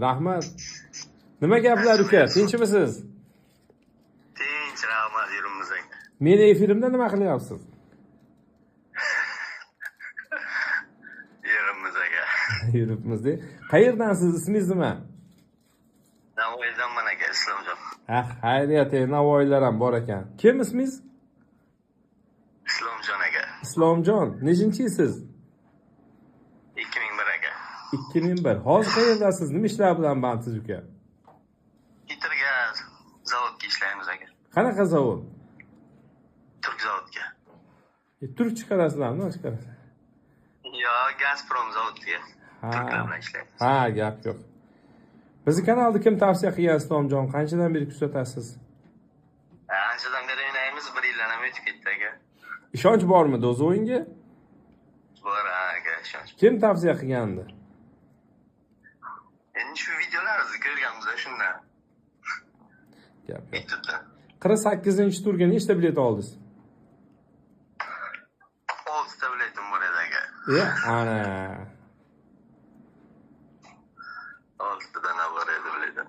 Rahmat. Nima gaplar uka? Tinchmisiz? Tinch, rahmat yurimizga. Meni efirimda nima qilyapsiz? Yurimizga. Yuribmiz-da. Qayerdansiz? Ismingiz nima? Navoiydan mana aka Islomjon. Ha, xayriyat, Navoiylar ham bor ekan. Kim ismingiz? Islomjon aka. Islomjon. Nechinchisiz? 2001 aka. 2001. Hozir qayerdasiz? Nima ishlar bilan bandsiz uka? Gitrgaz zavodga ishlaymiz aka. Qanaqa zavod? Turk zavodga. Turk chiqarasizlarmi, chiqarasiz? Yo, Gazprom zavodiga. Turklar bilan ishlaymiz. Ha, gap yo'q. Bizni kanalni kim tavsiya qilgan Islomjon? Qanchadan beri kuzatasiz? Anchadan beri o'ynaymiz, 1 yildan ham o'tib ketdi aka. Ishonch bormi o'zi o'yinga? Bor aka, ishonch. Kim tavsiya qilgandi? Endi shu videolarni ko'rganmiz shundan. Gap yo'q. YouTube'da. 48-turga nechta bilet oldingiz? 6 ta biletim bor edi aka. Ana. 6 tadan bor edi biletim.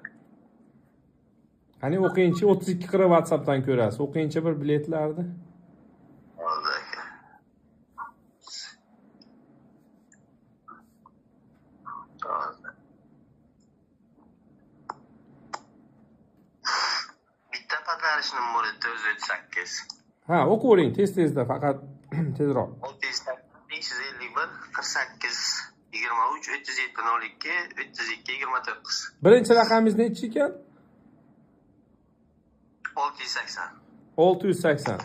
Qani o'qiyinchi 32 qira WhatsAppdan ko'rasiz. O'qiyinchi bir biletlarni. Oldi aka. Oldi. Bitta padarishnim bor edi 408. Ha, o'qivering tez-tezda, faqat tezroq. 551 48 23 37 02 32 29. Birinchi raqamingiz nechi ekan? 680. 680.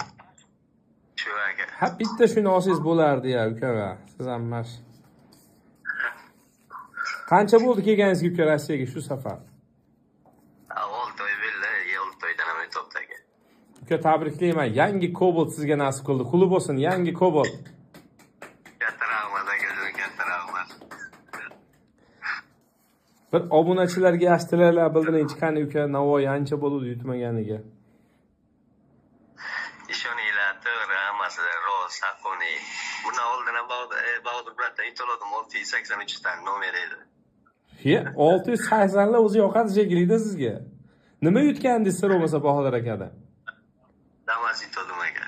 Shu aka. Ha, bitta shuni olsangiz bo'lardi-ya, uka. Siz ham mash. Qancha bo'ldi kelganingizga uka Rossiyaga shu safar? 6 oy bo'ldi, 6 oydan ham o'tibdi aka. Uka, tabriklayman. Yangi Cobalt sizga nasib qildi. Quli bo'lsin, yangi Cobalt. Katta rahmat aka, katta rahmat. Bir obunachilarga yaxshi tilaklar bildiringchi, qani uka, Navoiy ancha bo'ldi yutmaganiga. Ishoninglar, to'g'ri, hammasi rost, haqqoniy. Bundan oldin ham Bahodir bilan yutoladim 683 dan nomer edi. 680 lar o'zi yoqadi shekilli sizga. Nima yutgandingiz sir bo'lmasa Bahodir akada? Damas yutoldim aka.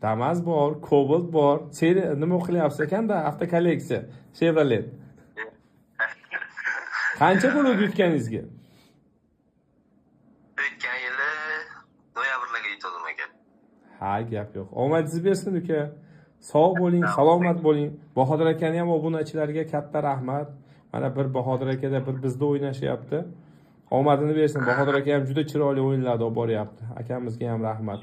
Damas bor, Cobalt bor. Seri nima qilyapsiz ekanda? Avtokolleksiya, Chevrolet. Qancha bo'ldi yutganingizga? O'tgan yili noyabrlarga yutoldim aka. Ha, gap yo'q. Omadingiz bersin uka. Sog' bo'ling, salomat bo'ling. Bahodir akani ham obunachilarga katta rahmat. Mana bir Bahodir akada bir bizda o'ynashyapti. Omadini bersin. Bahodir aka ham juda chiroyli o'yinlarda olib boryapti. Akamizga ham rahmat.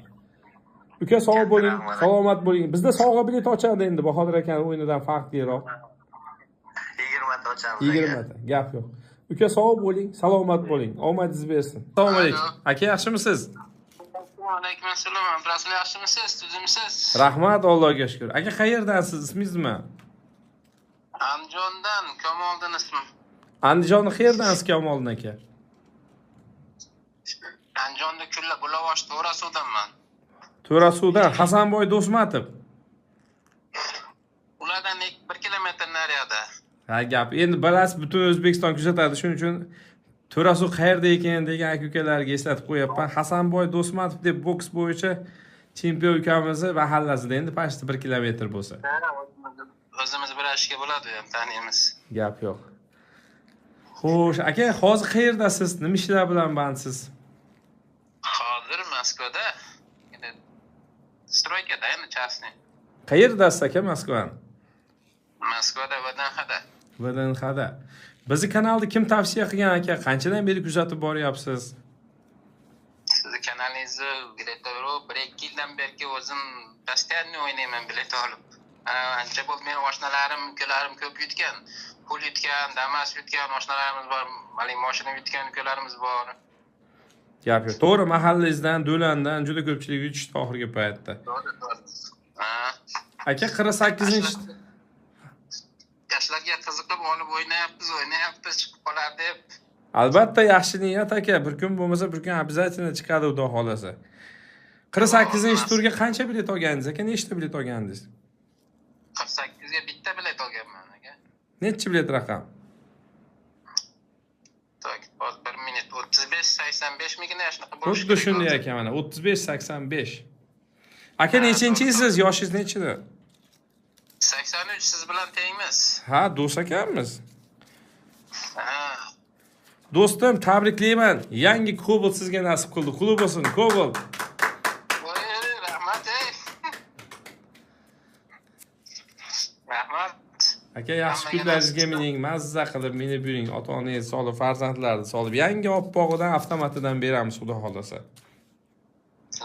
Uka, sog' bo'ling, salomat bo'ling. Bizda sovg'a bilet ochadi endi Bahodir akani o'yinidan farqliroq. 20 ta ochamiz. 20 ta. Gap yo'q. Uka, sog' bo'ling, salomat bo'ling. Omadingiz bersin. Assalomu alaykum. Aka, yaxshimisiz? Alaykum assalom. Bilasizlar yaxshimisiz? Tuzimsiz? Rahmat, Allohga shukr. Aka, qayerdansiz? Ismingiz nima? Andijondan, Kamoliddin ismim. Andijonda qayerdansiz Kamoliddin aka? Andijonda Kulla Bulavosh To'rasuvdanman. To'rasuvdan Hasanboy Do'smatov. Ulardan 1 kilometr nariyada. Ha, gap. Endi bilasiz, butun O'zbekiston kuzatadi. Shuning uchun To'rasuv qayerda ekan degan aka-ukalarga eslatib qo'yapman. Hasanboy Do'smatov deb boks bo'yicha chempion ukamizni mahallasida, endi pashti 1 kilometr bo'lsa. O'zimiz birashga bo'ladi, ham taniymiz. Gap yo'q. Xo'sh, aka, hozir qayerdasiz? Nima ishlar bilan bandsiz? Hozir Moskvada. Stroykada, endi частный. Qayerdasiz aka Moskvani? Moskvada VDNXda. VDNXda. Bizni kanalni kim tavsiya qilgan aka? Qanchadan beri kuzatib boryapsiz? Sizni kanalingizni biletlar 1-2 yildan beri o'zim постоянно o'ynayman bilet olib. Ancha bo'ldi, meni oshnalarim, ukalarim ko'p yutgan. Pul yutgan, Damas yutgan oshnalarimiz bor, mali mashina yutgan ukalarimiz bor. Gap yo'q. To'g'ri, mahallangizdan, Do'landan juda ko'pchilik yutishdi oxirgi paytda. Aka, 48-chi yoshlarga qiziqib olib o'ynayapmiz chiqib qolar deb. Albatta, yaxshi niyat aka. Bir kun bo'lmasa bir kun обязательно chiqadi xudo xolasa. 48-turga qancha bilet olgandingiz aka? Nechta bilet olgandingiz? 48 ga bitta bilet olganman aka. Necha bilet raqam? 35-85 migina shunaqa bo'lishi Xuddi shunday ekan mana 35-85. Aka nechinchisiz? Yoshingiz nechida? 83 siz bilan tengmiz. Ha, do'st ekanmiz. Ha. Do'stim, tabriklayman. Yangi Cobalt sizga nasib qildi. Qutlug' bo'lsin, Cobalt. Voy, rahmat. Rahmat. Aka, yaxshi kunlaringizga mening mazza qilib minib yuring. Ota-onangiz solib, farzandlarni solib, yangi oppog'idan avtomatidan beramiz, xudo xolasa.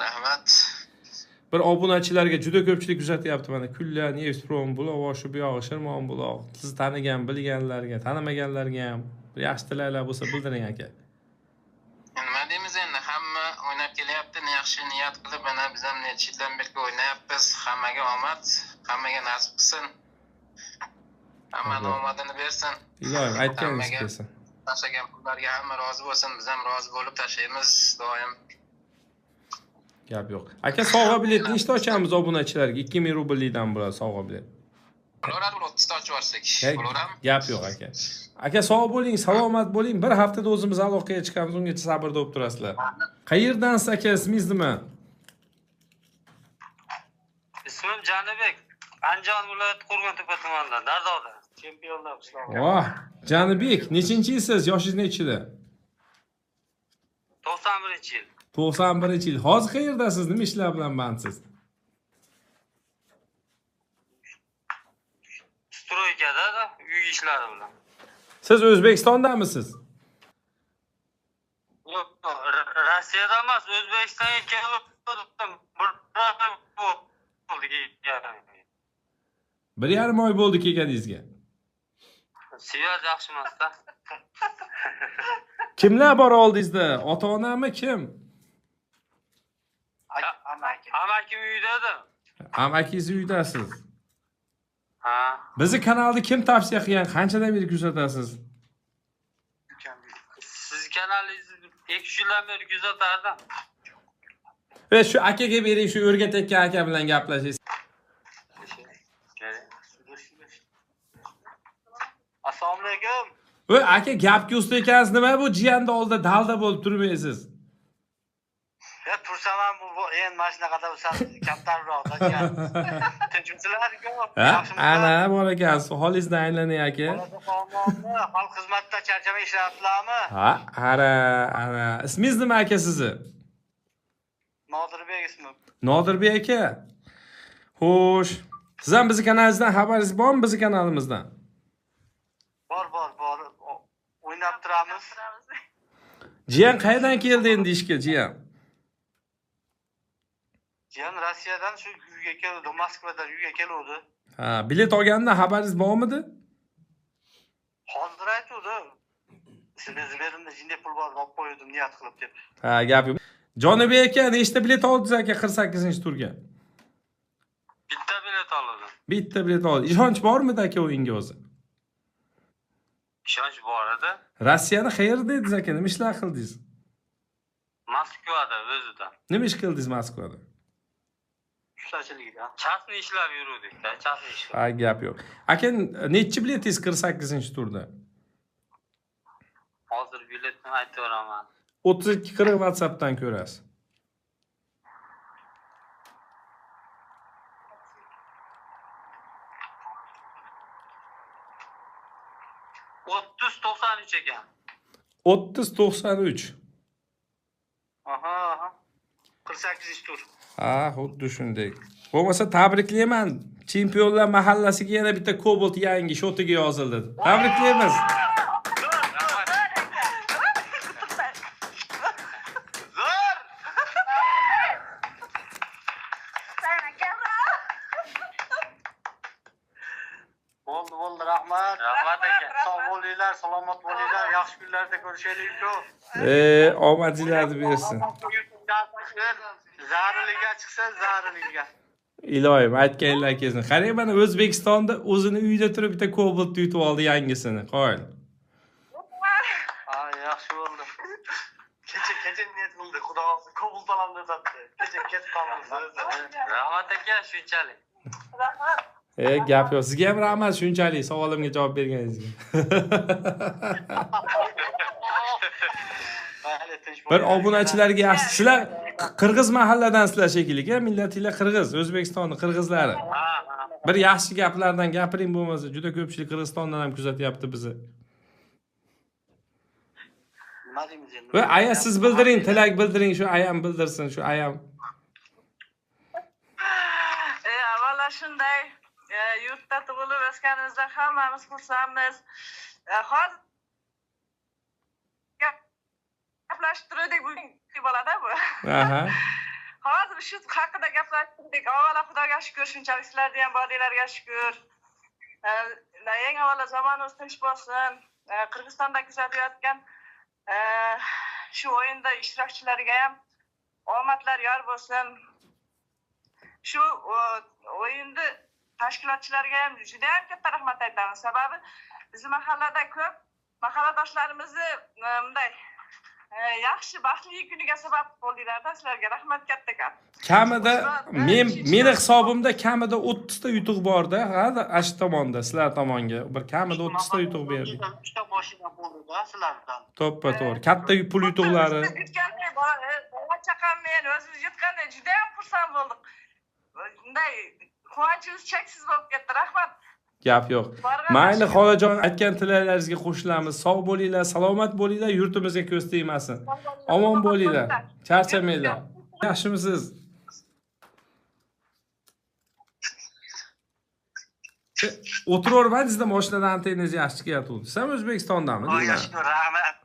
Rahmat. Bir obunachilarga juda ko'pchilik kuzatyapti mana. Kullar, Nevstrom, buloq, shu buyog'i Shirmon buloq. Siz tanigan, bilganlarga, tanamaganlarga ham bir yaxshi tilaklar bo'lsa bildiring aka. Nima deymiz endi, hamma o'ynab kelyapti, yaxshi niyat qilib, mana biz ham necha yildan beri o'ynayapmiz. Hammaga omad, hammaga nasib qilsin. Hammaning omadini bersin. Ilohim aytganingiz kelsin. Tashlagan pullarga hamma rozi bo'lsin, biz ham rozi bo'lib tashlaymiz doim. Gap yo'q. Aka, sovg'a bilet nechta ochamiz obunachilarga? 2000 rubldan bo'ladi sovg'a bilet. Bo'laveradi, 30 ta ochib yuborsak. Bo'laveradimi? Gap yo'q aka. Aka, sog' bo'ling, salomat bo'ling. Bir haftada o'zimiz aloqaga chiqamiz, ungacha sabrda bo'lib turasizlar. Qayerdansiz aka, ismingiz nima? Ismim Janibek. Andijon viloyati Qo'rg'ontepa tumanidan, Dardoda. Chempionlar qishlog'i. Voh, Janibek, nechinchisiz? Yoshingiz nechida? 91-yil. 91-yil. Hozir qayerdasiz? Nima ishlar bilan bandsiz? Stroykada, uy ishlari bilan. Siz O'zbekistondamisiz? Yo'q, Rossiyada emas, O'zbekistonga kelib bir yarim oy bo'ldi kelganingizga. Siyat yaxshi emas-da. Kimlar bor oldingizda? Ota-onami kim? Amakim uyda-da. Amakingiz uydasiz. Ha. Bizni kanalni kim tavsiya qilgan? Qanchadan beri kuzatasiz? Siz kanalingizni 2 yildan beri kuzatardim. Ve shu akaga bering, shu o'rgatayotgan aka bilan gaplashingiz. Assalomu alaykum. Voy aka, gapga usta ekansiz, nima bu jiyanni oldida dalda bo'lib turmaysiz? Ya tursam ham bu endi mashina qadar kamtarroqda. Tinchimsizlar-ku. Ana bor ekansiz, holingizdan aylanay aka. Xalq xizmatida charchamay ishlayapsizlarmi? Ha, ana. Ismingiz nima aka sizni? Nodirbek ismim. Nodirbek aka. Xo'sh, siz ham bizni kanalingizdan xabaringiz bormi, bizni kanalimizdan? Bor. O'ynab turamiz. Jiyan qayerdan keldi endi ishga, jiyan? Jiyan Rossiyadan shu uyga keldi, Moskvadan uyga keldi. Ha, bilet olgandan xabaringiz bormidi? Hozir aytdi. Siz berimda jinday pul bor, olib qo'ydim niyat qilib deb. Ha, gap yo'q. Jonibek aka, nechta bilet oldingiz aka 48-turga? Bitta bilet oldim. Bitta bilet oldi. Ishonch bormidi aka o'yinga o'zi? Ishonch bor edi. Rossiyani qayerda edingiz aka? Nima ishlar qildingiz? Moskvada o'zida. Nima ish qildingiz Moskvada? Ustachilikda. Chasni ishlab yurdik-da, chasni ish. Ha, gap yo'q. Aka, nechi biletingiz 48-turda? Hozir biletni aytib beraman. 32-40 WhatsAppdan ko'rasiz. ekan. 30-93. Aha. 48-tur. Ha, xuddi shunday. Bo'lmasa tabriklayman. Chempionlar mahallasiga yana bitta Cobalt yangi shotiga yozildi. Tabriklaymiz. Bo'ldi, rahmat. Rahmat aka. Sog' bo'linglar, salomat bo'linglar. Yaxshi kunlarda ko'rishaylik-ku. Omadinglarni bersin. Zariliga chiqsa, zariliga. Ilohim, aytganlar kelsin. Qarang, mana O'zbekistonda o'zini uyida turib bitta Cobalt yutib oldi yangisini. Qo'ying. Ha, yaxshi bo'ldi. Kecha niyat qildi, xudo xolisa Cobalt olamni o'tdi. Kecha ketib qoldik. Rahmat aka, shunchalik. Rahmat. Gap yo'q. Sizga ham rahmat shunchalik savolimga javob berganingizga. Mayli, tinch Bir bo'linglar. obunachilarga yaxshi. Sizlar qirg'iz mahalladansizlar shekilli, millatinglar qirg'iz, O'zbekistonning qirg'izlari. Bir yaxshi gaplardan gapiring bo'lmasa, juda ko'pchilik Qirg'izistondan ham kuzatyapti bizni. Nima deymiz endi? Va aya siz bildiring, tilak bildiring, shu ayam bildirsin, shu ayam. Avvalo shunday, yurtda tug'ilib o'sganimizda hammamiz xursandmiz. Hozir gaplashib turdik, bugun bo'ladi bu. Aha. Hozir shu haqida gaplashdik. Avvalo Xudoga shukr, shunchalik sizlarga ham boringlarga shukr. Eng avvalo zamonimiz tinch bo'lsin. Qirg'izistonda kuzatayotgan shu o'yinda ishtirokchilariga ham omadlar yor bo'lsin. Shu o'yinni tashkilotchilariga ham juda ham katta rahmat aytamiz. Sababi bizning mahallada ko'p mahalladoshlarimizni bunday yaxshi baxtli kuniga sabab bo'ldinglar-da, sizlarga rahmat katta-katta. Kamida meni hisobimda kamida 30 ta yutuq bor-da, ash tomonda, sizlar tomonga bir kamida 30 ta yutuq berdik. 3 ta mashina bo'ldi-da sizlardan. To'ppa-to'g'ri. Katta pul yutuqlari. Chaqam men o'zimiz yutganda juda ham xursand bo'ldik. Bunday quvonchimiz cheksiz bo'lib ketdi. Rahmat. Gap yo'q. Mayli xolajon, aytgan tilaklaringizga qo'shilamiz. Sog' bo'linglar, salomat bo'linglar, yurtimizga ko'z tegmasin. Omon bo'linglar, charchamanglar. Yaxshimisiz? O'tiravermadingizda mashinadan antennangiz yaxshi chiqyapti. Siz ham O'zbekistondami? Yaxshi, rahmat.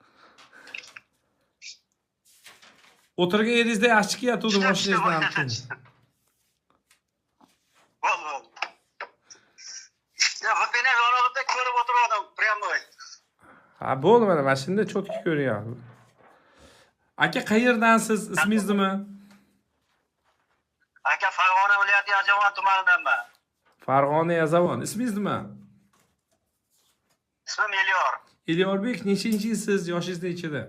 O'tirgan yeringizda yaxshi chiqyapti mashinangizdan antenna. Ya, вот меня yo'lda ko'rib o'tirdim, прямой. Ha, bo'ldi, mana shunda cho'tki ko'ryapman. Aka, qayerdansiz? Ismingiz nima? Aka, Farg'ona viloyati Yozyovon tumanidanman. Farg'ona Yozyovon. Ismingiz nima? Ismim Elyor. Elyorbek, nechinchi yilsiz? Yoshingiz nechida?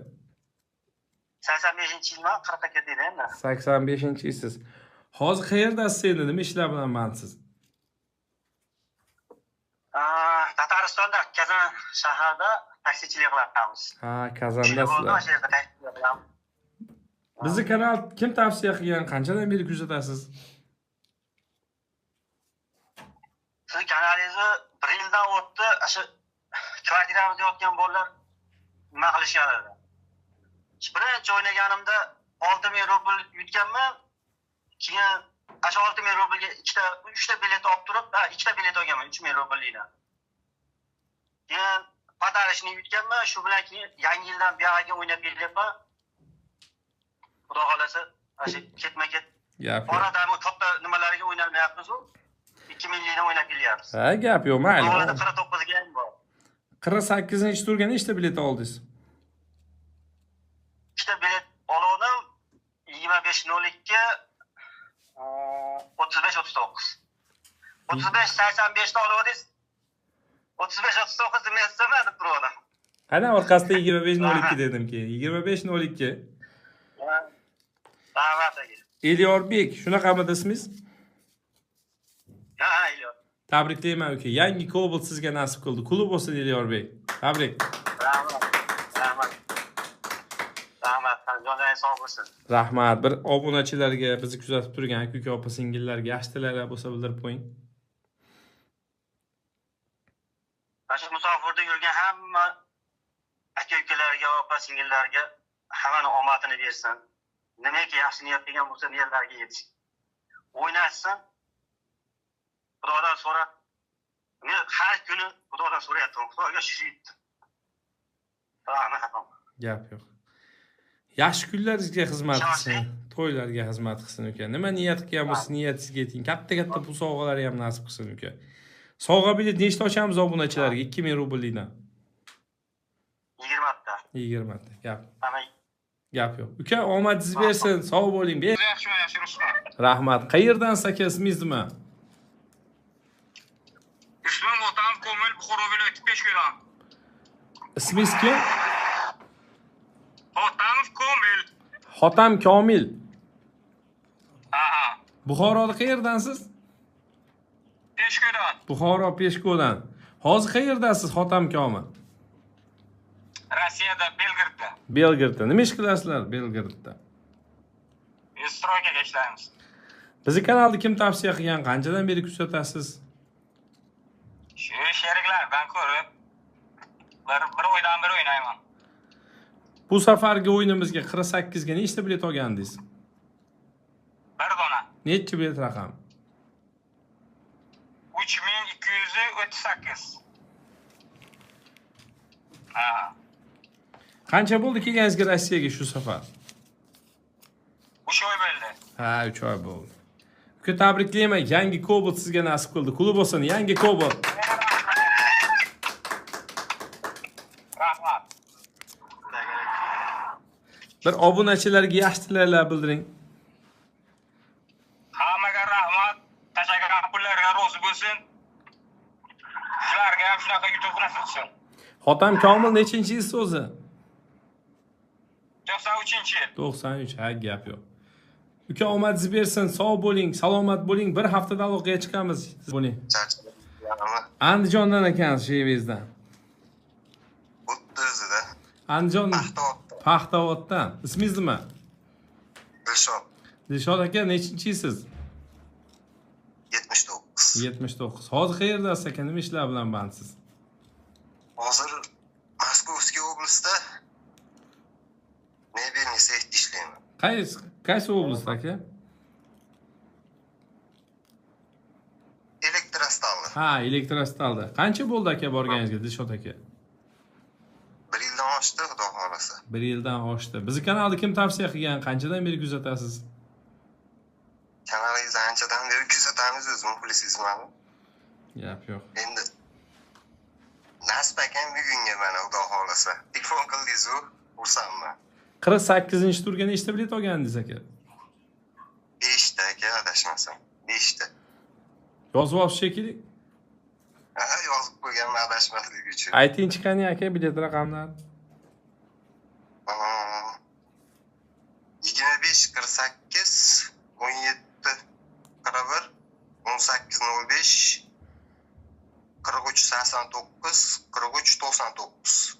85-yilman, 40 ga deydi endi. 85-yilsiz. Hozir qayerdasiz endi? Nima ishlar bilan bandsiz? Tataristonda Kazan shahrida taksichilik qilamiz. Ha, Kazandasizlar. Bizni kanal kim tavsiya qilgan? Qanchadan beri kuzatasiz? Siz kanalingizni 1 yildan o'tdi, o'sha kvartiramizda yotgan bolalar nima qilishgan edi. Birinchi o'ynaganimda 6000 rubl yutganman. Keyin o'sha 6000 rublga 3 ta bilet olib turib, 2 ta bilet olganman 3000 rubllikni. Keyin padarishni yutganman, shu bilan keyin yangi yildan buyog'iga o'ynab kelyapman. Xudo xolasa, o'sha ketma-ket. Gap. Oradami katta nimalarga o'ynalmayapmiz-ku. 2000likni o'ynab kelyapmiz. Ha, gap yo'q, mayli. Orada 49 ga ham bor. 48-chi turganda nechta bilet oldingiz? 2 ta bilet oldim. 25.02 35-39. 35-85 da oluverdingiz. 35-39 men istamadim turdim. Qani orqasida 25.02 dedim keyin. 25.02. Rahmat aka. Elyorbek, shunaqami ismingiz? Ha, Elyor. Tabriklayman uka. Yangi Cobalt sizga nasib qildi. Klub bo'lsin Elyorbek. Tabrik. Rahmat. Joningiz sog' bo'lsin. Rahmat. Bir obunachilarga, bizni kuzatib turgan aka opa singillarga yaxshi tilaklar bo'lsa bildirib qo'ying. Mana musofirda yurgan hamma aka-ukalarga, opa-singillarga hammani omadini bersin. Nimaki yaxshi niyat qilgan bo'lsa, niyatlarga yetsin. O'ynashsin. Xudodan so'rab, men har kuni Xudodan so'rayapman. Xudoga shukr. Rahmat. Gap yo'q. Yaxshi kunlaringizga xizmat qilsin, to'ylarga xizmat qilsin uka. Nima niyat qilgan bo'lsa, niyatingizga yeting. Katta-katta pul sovg'alari ham nasib qilsin uka. Sovg'a bilet nechta ochamiz obunachilarga? 2000 rubllikdan. 20 ta. 20 ta. Gap. Ana Gap yo'q. Uka, omadingiz bersin, sog' bo'ling. yaxshi Ruslan. Rahmat. Qayerdansiz aka, ismingiz nima? Ismim Otam Komil, Buxoro viloyati Peshko'dan. Ismingiz kim? Otamov Komil. Xotam Komil. Aha. Buxoroda qayerdansiz? Peshko'dan. Buxoro Peshko'dan. Hozir qayerdasiz Xotam Komil? Rossiyada, Belgradda. Belgradda. Nima ish qilasizlar Belgradda? Stroykaga ishlaymiz. Bizni kanalni kim tavsiya qilgan? Qanchadan beri kuzatasiz? Shu sheriklardan ko'rib, bir o'ydan bir o'ynayman. Bu safargi o'yinimizga 48 ga nechta bilet olgandingiz? Bir dona. Necha bilet raqam? 3238. Ha. Qancha bo'ldi kelganingizga Rossiyaga shu safar? 3 oy bo'ldi. Ha, 3 oy bo'ldi. Uka, tabriklayman. Yangi Cobalt sizga nasib qildi. Klub bo'lsin, yangi Cobalt. Rahmat. Bir obunachilarga yaxshi tilaklar bildiring. Hammaga rahmat. Tashakkur pullarga rozi bo'lsin. Sizlarga ham shunaqa YouTube nasib qilsin. Xotam Komil nechinchisiz o'zi? 93-yil. 93, ha, gap yo'q. Uka, omadingiz bersin, sog' bo'ling, salomat bo'ling. Bir haftada aloqaga chiqamiz. Bo'ling. Andijondan ekansiz, Shevizdan. O'ttizida. Andijon Paxtavoddan. Ismingiz nima? Dilshod. Dilshod aka, nechinchisiz? 79. 79. Hozir qayerdasiz aka? Nima ishlar bilan bandsiz? Hozir Moskovskiy oblastda mebelniy sexda ishlayman. Qaysi oblast aka? Elektrostalda. Ha, elektrostalda. Qancha bo'ldi aka borganingizga, Dilshod aka? 1 yildan oshdi, xudo xolasa. 1 yildan oshdi. Bizni kanalni kim tavsiya qilgan? Qanchadan beri kuzatasiz? Kanalingizni anchadan beri kuzatamiz, o'zim muxlisizman. Gap yo'q. Endi nasib ekan bugunga mana xudo xolasa. Telefon qildingiz-ku, xursandman. 48-turga nechta bilet olgandingiz aka? 5 ta aka, adashmasam. 5 ta. Yozib olish shekilli. Ha, yozib qo'yganman adashmaslik uchun. Aytingchi qani aka bilet raqamlarini. 25 48 17 41 18 05 43 89 43 99.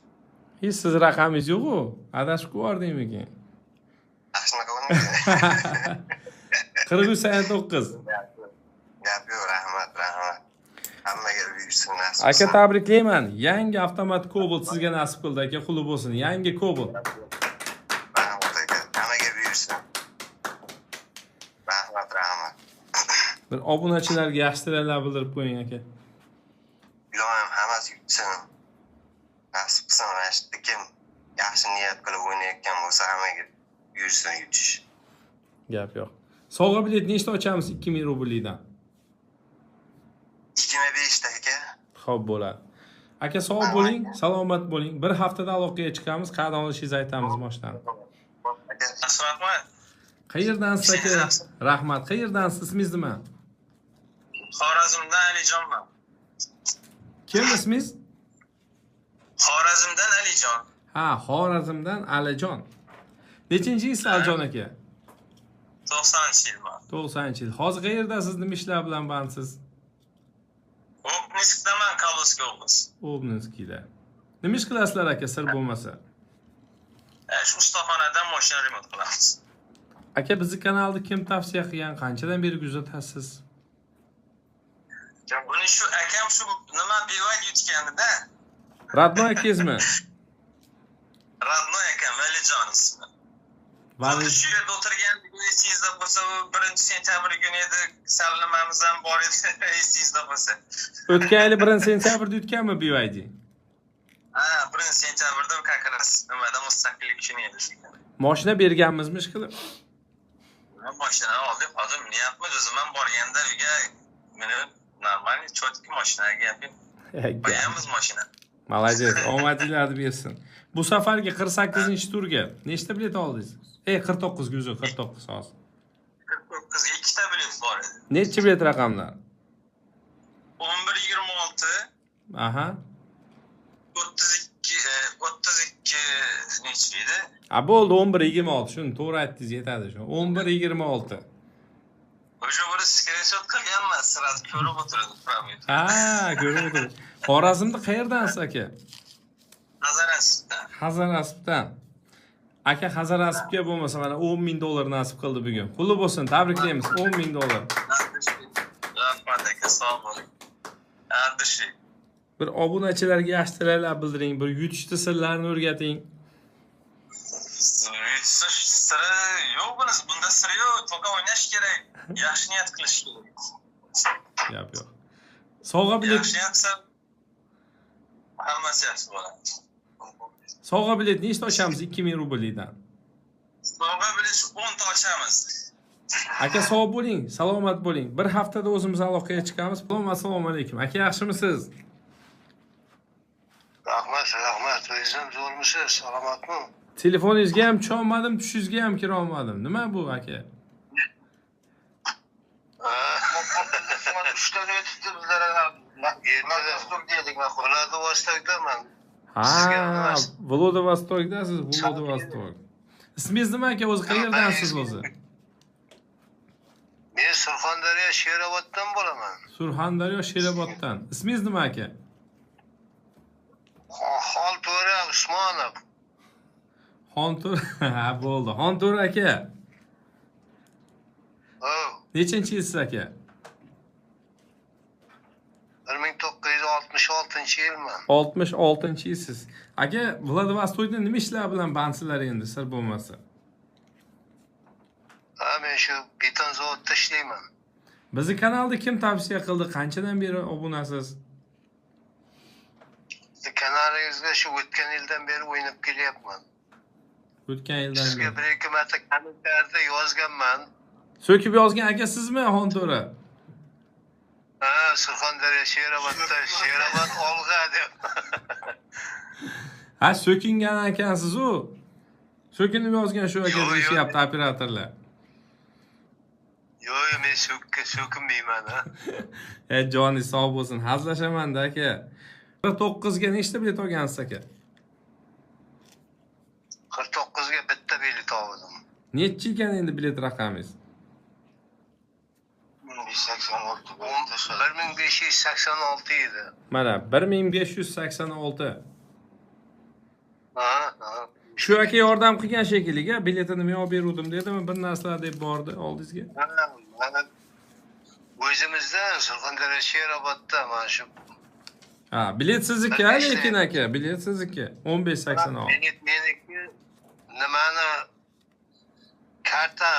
Hech siz raqamingiz yo'q-ku. Adashib qo'yardingmikin? Shunaqa bo'lmaydi. 43-89. Gap yo'q, rahmat. Hammaga buyursin nasib. Aka, tabriklayman. Yangi avtomat Cobalt sizga nasib qildi aka, qulub bo'lsin. Yangi Cobalt. Rahmat aka, hammaga buyursin. Rahmat. Bir obunachilarga yaxshi tilaklar bildirib qo'ying aka. Ilohim hammasi yutsin. Nasib qilsin, mana shu kim yaxshi niyat qilib o'ynayotgan bo'lsa hammaga buyursin yutish. Gap yo'q. Sovg'a bilet nechta ochamiz 2000 rubldan? 25 ta aka. Xo'p, bo'ladi. Aka, sog' bo'ling, salomat bo'ling. Bir haftada aloqaga chiqamiz, qadam olishingizni aytamiz boshdan. Assalomu Qayerdansiz aka? Rahmat. Qayerdansiz? Ismingiz nima? Xorazmdan Alijonman. Kim ismingiz? Xorazmdan Alijon. Ha, Xorazmdan Alijon. Nechinchisiz Alijon aka? 90-yilman. 90-yil. Hozir qayerdasiz? Nima ishlar bilan bandsiz? Obninskdaman, Kallovskiy oblast. Obninskiyda. Nima ish qilasizlar aka, sir bo'lmasa? Shu ustaxonadan mashina remont qilamiz. Aka, bizni kanalni kim tavsiya qilgan? Qanchadan beri kuzatasiz? Buni shu akam shu nima bevay yutganda. Radnoy akangizmi? Radnoy akam, Alijon ismi. Vali Shu yerda o'tirgan esingizda bo'lsa, 1-sentyabr kuni edi, sallamamiz ham bor edi, esingizda bo'lsa. o'tgan yili 1-sentyabrda o'tganmi BYD? Ha, 1-sentyabrda как раз nimada mustaqillik kuni edi. Mashina berganmizmi ish qilib? Mashina oldik, hozir niyatmiz o'zim ham borganda uyga meni normalniy chotki mashinaga gapim. Qo'yamiz mashina. Молодец, omadinglarni bersin. Bu safargi 48-turga nechta bilet oldingiz? 49 ga 49 hozir. 49 ikkita bilet bor edi. Necha bilet raqamlar? 11-26 Aha. 32 necha edi? A bo'ldi 11-26. Shuni to'g'ri aytdingiz, yetadi shu. 11-26. O'sha bir screenshot qilganman, sirasi ko'rib o'tirdim. Ha, ko'rib o'tirdim. Xorazmda qayerdansiz aka? Nazarasidan. Hazarasibdan. Aka Hazarasibga bo'lmasa mana $10,000 nasib qildi bugun. Qulli bo'lsin, tabriklaymiz. $10,000. Rahmat aka, sog' bo'ling. Ardishi. Bir obunachilarga yaxshi tilaklar bildiring, bir yutishni sirlarini o'rgating. Yutish siri yo'q, bunda siri yo'q. To'g'ri o'ynash kerak. Yaxshi niyat qilish kerak. Gap yo'q. Sovg'a bilet, Yaxshi yapsa hammasi yaxshi bo'ladi. sovg'a bilet nechta ochamiz 2000 rubldan? Sovg'a bilish 10 ta ochamiz. Aka sog' bo'ling, salomat bo'ling. Bir haftada o'zimiz aloqaga chiqamiz. Assalomu alaykum. Aka yaxshimisiz? Rahmat. O'zim zo'rmisiz? Salomatmi? Telefoningizga ham tusholmadim, tushingizga ham kira olmadim. Nima bu aka? Uchdan o'tibdi bizlar. Vladivostokdaman. Ha, Vladivostokdasiz, Vladivostok. Ismingiz nima aka? O'zi qayerdansiz o'zi? Men Surxondaryo Sheroboddan bo'laman. Surxondaryo Sheroboddan. Ismingiz nima aka? Xolto'ra Usmonov. Xonto'r. Ha, bo'ldi. Xonto'r aka. Nechinchi yilsiz aka? 1966-yilman. 66-yilsiz. Aka, Vladivostokda nima ishlar bilan bandsizlar endi, sir bo'lmasa? Men shu beton zavodda ishlayman. Bizni kanalda kim tavsiya qildi? Qanchadan beri obunasiz? Kanalingizga shu o'tgan yildan beri o'ynab kelyapman. O'tgan yildan Sizga beri. bir ikki marta kommentariyada yozganman. So'kib yozgan aka sizmi, Xonto'ra? Surxondaryo Sherobodda Sherobod Olg'a deb. Ha, so'kingan ekansiz u. So'kinib yozgan shu aka Yo'q, deyishyapti operatorlar. Yo'q, men so'kinmayman. Joni sog' bo'lsin. Hazlashamanda aka. 49 ga nechta bilet olgansiz aka? 49 ga bitta bilet oldim. Nechi ekan endi bilet raqamingiz? 1586 edi. Mana 1586. Ha. Shu aka yordam qilgan shekilliga biletini men olib beruvdim dedimi, bir narsalar deb bordi oldingizga. Mana o'zimizdan Surxondaryo Sherobodda mana shu. Ha, bilet sizniki lekin aka, bilet sizniki. 1586. Meniki nimani karta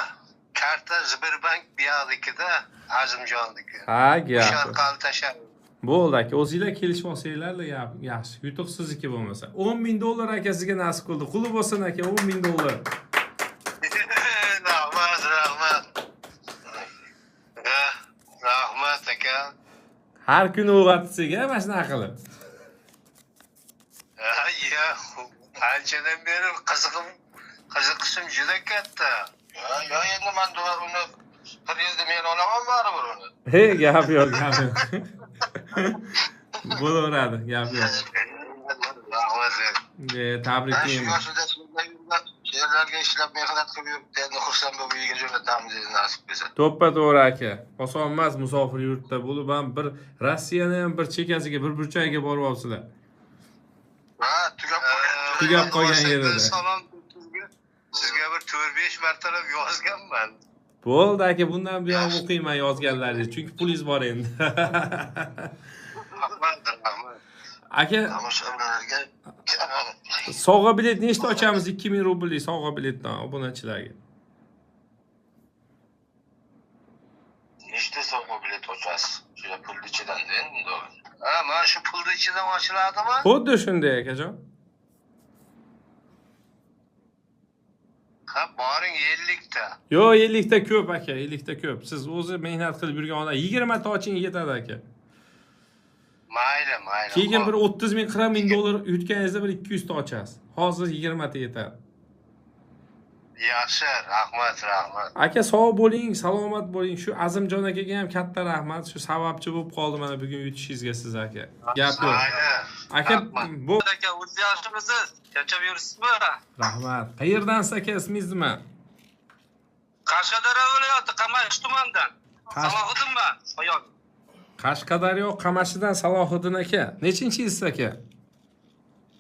Sberbank buyog'nikida, Azimjonniki. Ha, gap. Sharqal tashar. Bo'ldi aka, o'zingizlar kelishib olsanglar yaxshi. Yutuq sizniki bo'lmasa. $10,000 aka sizga nasib qildi. Quli bo'lsin aka, $10,000. Rahmat. Rahmat aka. Har kuni o'g'atisiga mana shunaqa qilib. Anchadan beri qiziqishim juda katta. Yo endi men uni bir yilda men olaman baribir uni. Hey, gap yo'q. Bo'laveradi, gap yo'q. Tabriklayman. She'rlarga ishlab mehnat qilib yuribdi. Endi xursand bo'lib uyga jo'natamiz dedi nasib bo'lsa. To'ppa-to'g'ri aka. Oson emas musofir yurtda bo'lib ham bir Rossiyani ham bir chekasiga, bir burchagiga borib olsizlar. Ha, Tugab qolgan yerida. Salom sizga bir 4-5 martalab yozganman. Bo'ldi aka, bundan buyon o'qiyman yozganlaringizni, chunki pulingiz bor endi. Rahmat. Aka, Tomoshabinlarga sovg'a bilet nechta ochamiz? 2000 rubllik sovg'a biletdan obunachilarga. nechta sovg'a bilet ochasiz? Shu pulni ichidan endi. Ha, mana shu pulni ichidan ochiladimi? Xuddi shunday akajon. Ha, boring 50 ta. Yo'q, 50 ta ko'p aka, 50 ta ko'p. Siz o'zi mehnat qilib yurgan odam 20 ta oching yetadi aka. Mayli. Keyin bir 30 ming, 40 ming dollar yutganingizda bir 200 ta ochasiz. Hozir 20 ta yetadi. Yaxshi, rahmat. Aka sog' bo'ling, salomat bo'ling. Shu Azimjon akaga ham katta rahmat. Shu sababchi bo'lib qoldi mana bugun yutishingizga siz aka. Gap yo'q. Aka, bu aka o'z yaxshimisiz? Charchab yuribsizmi? rahmat. Qayerdansiz aka, ismingiz nima? Qashqadaryo viloyati Qamash tumanidan. Salohiddinman, oyoq. Qashqadaryo Qamashidan Salohiddin aka. Nechinchi yilsiz aka?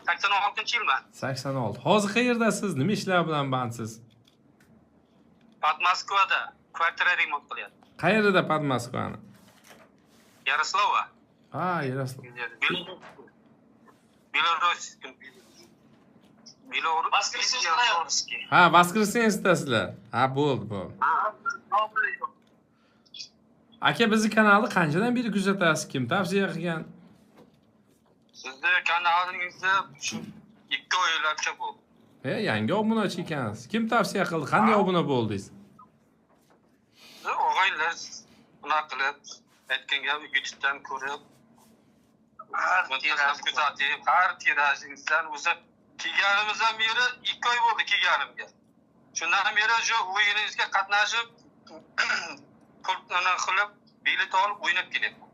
86-yilman. 86. Hozir qayerdasiz? Nima ishlar bilan bandsiz? Moskvada kvartira remont qilyapti. Qayerda Moskvani? Yaroslava. Ha, Yaroslav. Belarus. Ha, Voskresensdasizlar. Ha, bo'ldi. Aka, bizni kanalni qanchadan beri kuzatasiz? Kim tavsiya qilgan? Sizni kanalingizni shu 2 oylarcha bo'ldi. Yangi obunachi ekansiz. Kim tavsiya qildi? Qanday obuna bo'ldingiz? Og'aylar unaqa qilib aytgan gapi YouTube'dan ko'rib, har tirajingizdan o'zi kelganimizdan beri 2 oy bo'ldi kelganimga. Shundan beri shu o'yiningizga qatnashib, pulni qilib, bilet olib o'ynab kelyapman.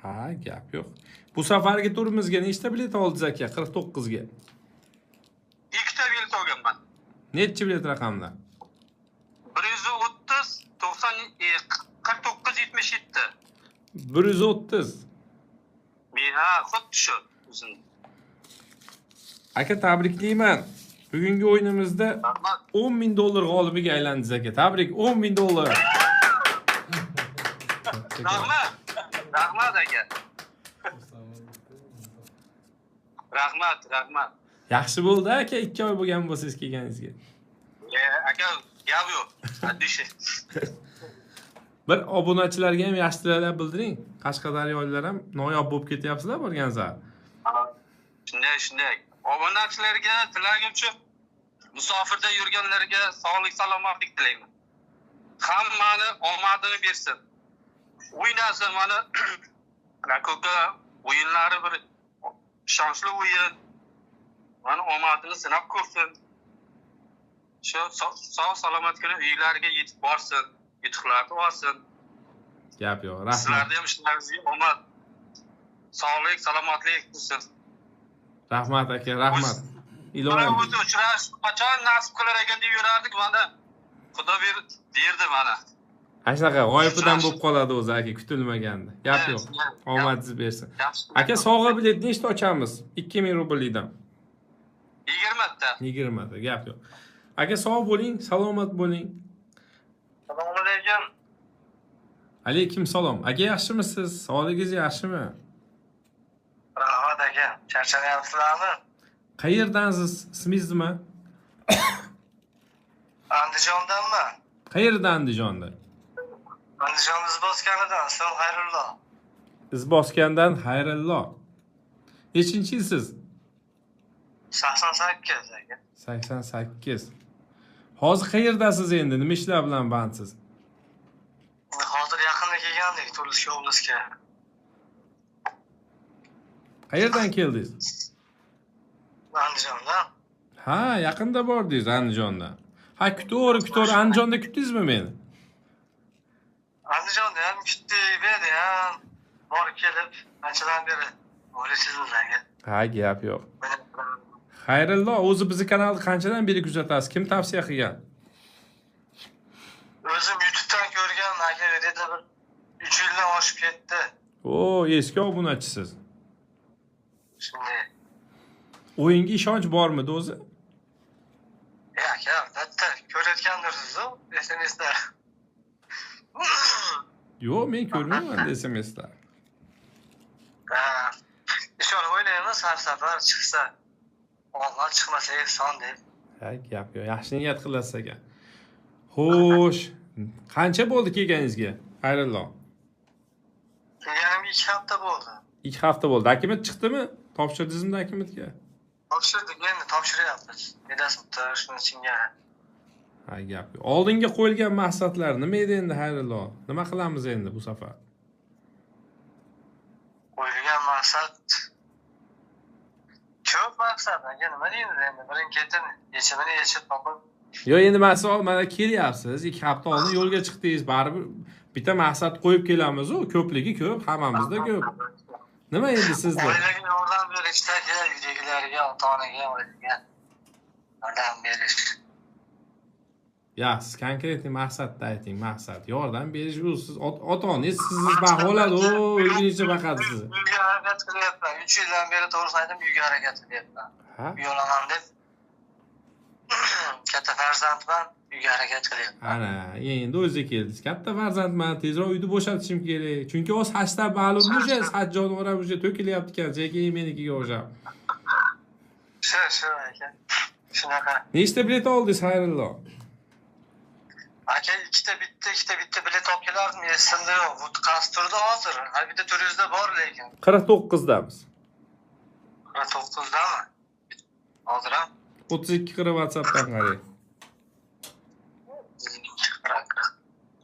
Ha, gap yo'q. Bu safargi turimizga nechta bilet oldingiz aka? 49 ga. 2 ta bilet olganman. Necha bilet raqamlar? 130 90 49 77. 130. Ha, xuddi shu o'zim. Aka, tabriklayman. Bugungi o'yinimizda $10,000 g'olibiga aylandingiz aka. Tabrik, $10,000. Rahmat aka. Rahmat. Yaxshi bo'ldi aka, 2 oy bo'lgan bo'lsangiz kelganingizga. Aka, gap yo'q. Adishi. Bir obunachilarga ham yaxshi tilaklar bildiring. Qashqadaryoliklar ham noyob bo'lib ketyapsizlar borgan sari. Shunday. Obunachilarga tilagim shu, musofirda yurganlarga sog'lik, salomatlik tilayman. Hammani omadini bersin. O'ynasin mana Rakoka o'yinlari bir ishonchli o'yin. Mana omadini sinab ko'rsin. Shu sog' salomatligini uylariga yetib borsin, yutuqlarni olsin. Gap yo'q, rahmat. Sizlarga ham ishlaringizga omad, sog'lik, salomatlik bo'lsin. Rahmat aka, rahmat. Ilohim. O'zi uchrash qachon nasib qilar ekan deb yurardik, mana Xudo berdi mana. Ashaqa g'oyibidan bo'lib qoladi o'zi aka, kutilmaganda. Gap yo'q. Omadingiz bersin. Aka, sovg'a bilet nechta ochamiz? 2000 rubldan. 20 ta. 20 ta, gap yo'q. Aka, sog' bo'ling, salomat bo'ling. Assalomu alaykum. Alaykum salom. Aka, yaxshimisiz? Sog'ligingiz yaxshimi? Rahmat aka, charchayapsizlarmi? Qayerdansiz? Ismingiz nima? Andijondanmi? Qayerda Andijonda? Andijon Izbosganidan, ismim Xayrullo. Izboskandan Xayrullo. Nechinchi yilsiz? 88 aka. 88. Hozir qayerdasiz endi? Nima ishlar bilan bandsiz? Hozir yaqinda kelgandik Turkiston oblastga. Qayerdan keldingiz? Andijondan. Ha, yaqinda bordingiz Andijondan. Ha, kutavering. Andijonda kutdingizmi meni? Andijonda ham kutdik, berdi ham. Borib kelib, anchadan beri o'ylaysizlar aka. Ha, gap yo'q. Xayrullo, o'zi bizni kanalni qanchadan beri kuzatasiz? Kim tavsiya qilgan? O'zim YouTube'dan ko'rgan aka, dedi bir 3 yildan oshib ketdi. O, eski obunachisiz. Shunday. O'yinga ishonch bormidi o'zi? Aka, albatta ko'rayotgandirsiz-ku SMS'da. Yo'q, men ko'rmayman SMS'lar. Ha. Ishonib o'ynaymiz, har safar chiqsa. Olmay chiqmasa ehson deb. Ha, gap yo'q. Yaxshi niyat qilasiz ekan. Xo'sh, qancha bo'ldi kelganingizga? Xayrullo. Kelganimga 2 hafta bo'ldi. 2 hafta bo'ldi. Dokument chiqdimi? Topshirdingizmi dokumentga? Topshirdik, endi topshiryapmiz. Medasmutda shuni chinga. Ha, gap yo'q. Oldinga qo'yilgan maqsadlar nima edi endi Xayrullo? Nima qilamiz endi bu safar? Qo'yilgan maqsad ko'p maqsad, aka, nima deymiz endi? Birin-ketin yechimini yechib topib. Yo'q, endi masol mana kelyapsiz. 2 hafta oldin yo'lga chiqdingiz. Baribir bitta maqsad qo'yib kelamiz-ku. Ko'pligi ko'p, hammamizda ko'p. Nima endi sizda? Oilaga yordam berishdagi, uydagilarga, ota-onaga, o'ziga yordam berish. Siz konkretniy maqsadni ayting, maqsad. Yordam berish u siz ota-onangiz sizni baholadi, o'rgunicha baqadi sizni. Uyga harakat qilyapman. 3 yildan beri to'g'risini aytib uyga harakat qilyapman. Ha? Uy olaman deb. Katta farzandman, uyga harakat qilyapman. Ana, endi o'zi keldingiz. Katta farzandman, tezroq uyni bo'shatishim kerak. Chunki o'z hashtag ma'lum bo'sha, haj jonivoram o'sha to'kilyapti ekan, cheki menikiga o'xshab. Shu aka. Shunaqa. Nechta bilet oldingiz, xayrullo? Aka ikkita bitta bilet olib kelardim, esimda yo'q. Bu qaysi turda hozir? Har bitta 400 da bor lekin. 49damiz. 49dami? Hozir ham 32 qirib WhatsAppdan qarang.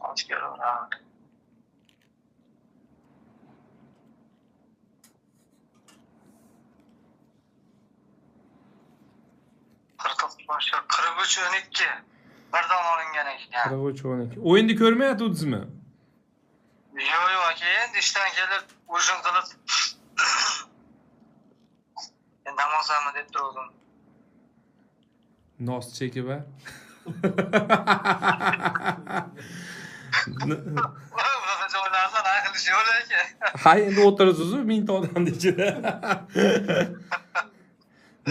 Hozir ko'raman. Boshqa 43-12 birdan olingan ekan. 43-12. O'yinni ko'rmayotgandingizmi? Yo'q, aka, endi ishdan kelib, o'zim qilib endi dam olsammi deb turdim. Nos chekib a? Bunaqa joylardan aqlish yo'q aka. Ha, endi o'tirasiz-ku, mingta odamni ichida.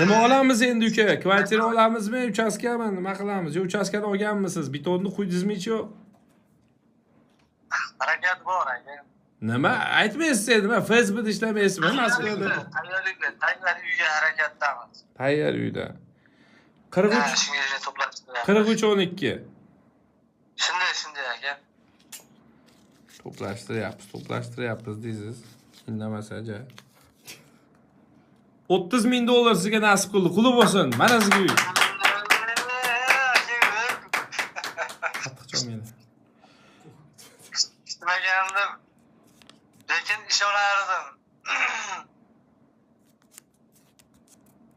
Nima olamiz endi uka? Kvartira olamizmi, uchastkami? Nima qilamiz? Yo, uchastkani olganmisiz? Bitonni quydingizmi yo'q? Harakat bor aka. Nima? Aytmaysiz nima? Facebookda ishlamaysizmi? Moskvada. Tayyor uyga harakatdamiz. Tayyor uyda. 43 Shunga to'plashdi. 43-12. Shunday aka. To'plashtiryapmiz deysiz. Indamasa-ja. $30,000 sizga nasib qildi. Quli bo'lsin. Mana sizga uy. Qattiq cho'meli. Kutmagandim. Lekin ishonardim.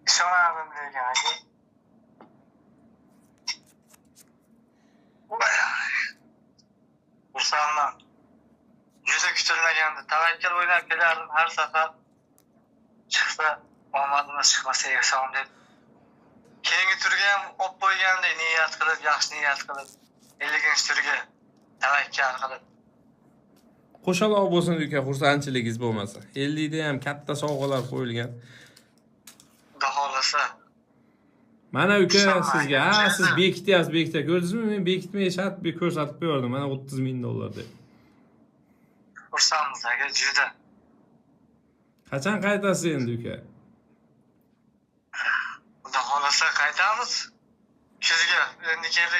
Ishonardim lekin aka. Xursandman. Juda kutilmaganda tavakkal o'ynab kelardim har safar. Chiqsa omadimiz chiqmasa yasam deb. Keyingi turga ham olib qo'ygandek niyat qilib, yaxshi niyat qilib, 50 turga tavakkal qilib. Qo'shaloq bo'lsin uka, xursandchiligingiz bo'lmasa. 50 da ham katta sovg'alar qo'yilgan. Xudo xolasa. Mana uka sizga, siz bekityapsiz. Ko'rdingizmi? Men bekitmay shart bir ko'rsatib berdim. Mana $30,000 deb. Xursandmiz aka, juda. Qachon qaytasiz endi uka? Xudo xolasa qaytamiz. Kuzga endi kelib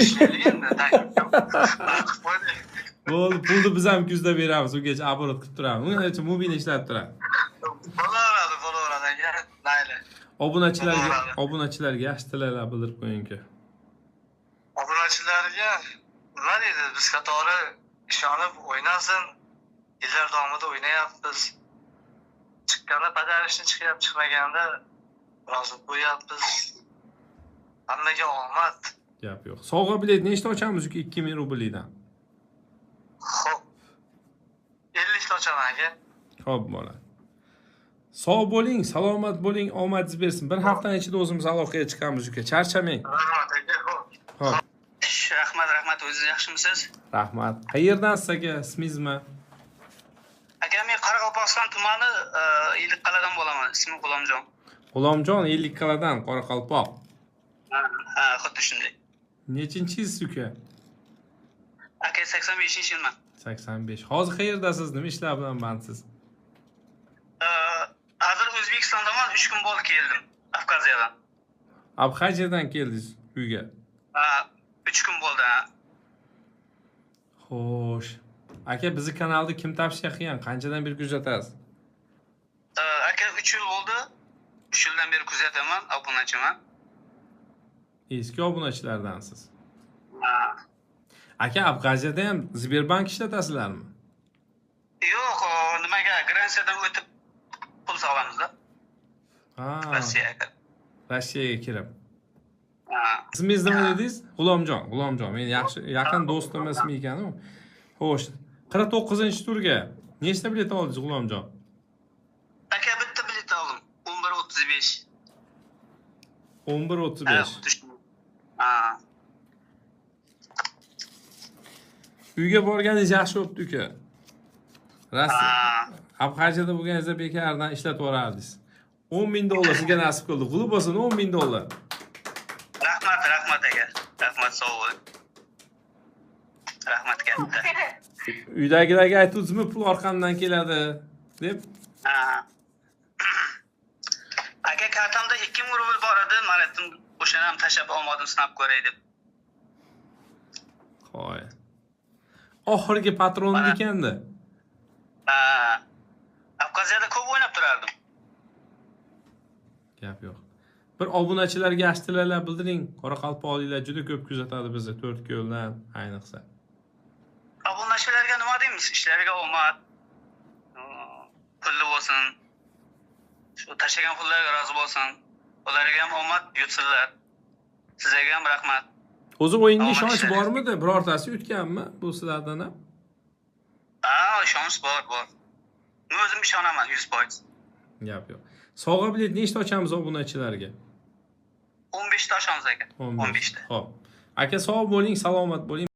ishlaylik endi. Bo'ldi, pulni biz ham kuzda beramiz. Ungacha оборот qilib turamiz. Uning uchun mobil ishlatib turamiz. Bo'laveradi aka. Mayli. Obunachilarga yaxshi tilaklar bildirib qo'ying-ku. Obunachilarga nima deydi? Biz qatori ishonib o'ynasin. Yillar davomida o'ynayapmiz. Chiqqanda badarishni chiqmaganda biroz qo'yapmiz. Hammaga omad. Gap yo'q. Sovg'a bilet nechta ochamiz uka? 2000 rubldan. Xo'p. 50 ta ochaman aka. Xo'p, bo'ladi. Sog' bo'ling, salomat bo'ling, omadingiz bersin. Bir haftaning ichida o'zimiz aloqaga chiqamiz uka. Charchamang. Rahmat aka. Xo'p. Rahmat, o'zingiz yaxshimisiz? Rahmat. Qayerdansiz aka? Ismingizmi? Aka, men Qoraqalpog'iston tumani Ellikqal'adan bo'laman. Ismim G'ulomjon. G'ulomjon Ellikqal'adan, Qoraqalpoq. Ha, xuddi shunday. Nechinchisiz uka? Aka, 85-yilman. 85. Hozir qayerdasiz? Nima ishlar bilan bandsiz? Hozir O'zbekistondaman, 3 kun bo'ldi keldim. Abxaziyadan. Abxaziyadan keldingiz uyga? Ha, 3 kun bo'ldi. Xo'sh. Aka, bizni kanalda kim tavsiya qilgan? Qanchadan beri kuzatasiz? Aka, 3 yil bo'ldi. 3 yildan beri kuzataman, obunachiman. Eski obunachilardansiz. Ha. Aka, Abxaziyada ham Sberbank ishlatasizlarmi? Yo'q, nimaga Gransiyadan o'tib pul solamizda. Ha. Rossiyaga. Rossiyaga kirib. Ha. Ismingiz nima dedingiz? G'ulomjon. Men yaqin do'stim ismi ekan-ku. Xo'sh. 49-turga nechta bilet oldingiz, G'ulomjon? Aka, bitta bilet oldim. 11:35. 11:35. Ha. Uyga borganingiz yaxshi bo'pti uka. Rossiya. Ha. Abxaziyada bo'lganingizda bekardan ishlatib yuborardingiz. 10 ming dollar sizga nasib qildi. Qulib bo'lsin 10 ming dollar. Rahmat aka. Rahmat, sog' bo'ling. Rahmat katta. Uydagilarga aytdingizmi pul orqamdan keladi deb? Ha. Aka, kartamda 2000 rubl bor edi. Men aytdim, o'shani ham tashlab olmadim, sinab ko'ray deb. Qo'y. Oxirgi patronim ekanda. Ha. Abxaziyada ko'p o'ynab turardim. Gap yo'q. Bir obunachilarga yaxshi tilaklar bildiring. Qoraqalpoqliklar juda ko'p kuzatadi bizni 4 ko'ldan, ayniqsa. Obunachilarga nima deymiz? Ishlariga omad. Pulli bo'lsin. Shu tashlagan pullariga rozi bo'lsin. Ularga ham omad yutsinlar. Sizlarga ham rahmat. O'zi o'yinga ishonch bormidi? Birortasi yutganmi bu sizlardan ham? Ha, ishonch bor. Men o'zim ishonaman 100%. Gap yo'q. Sovg'a bilet nechta ochamiz obunachilarga? 15 ta ochamiz aka. 15 ta. Xo'p. Aka sog' bo'ling, salomat bo'ling.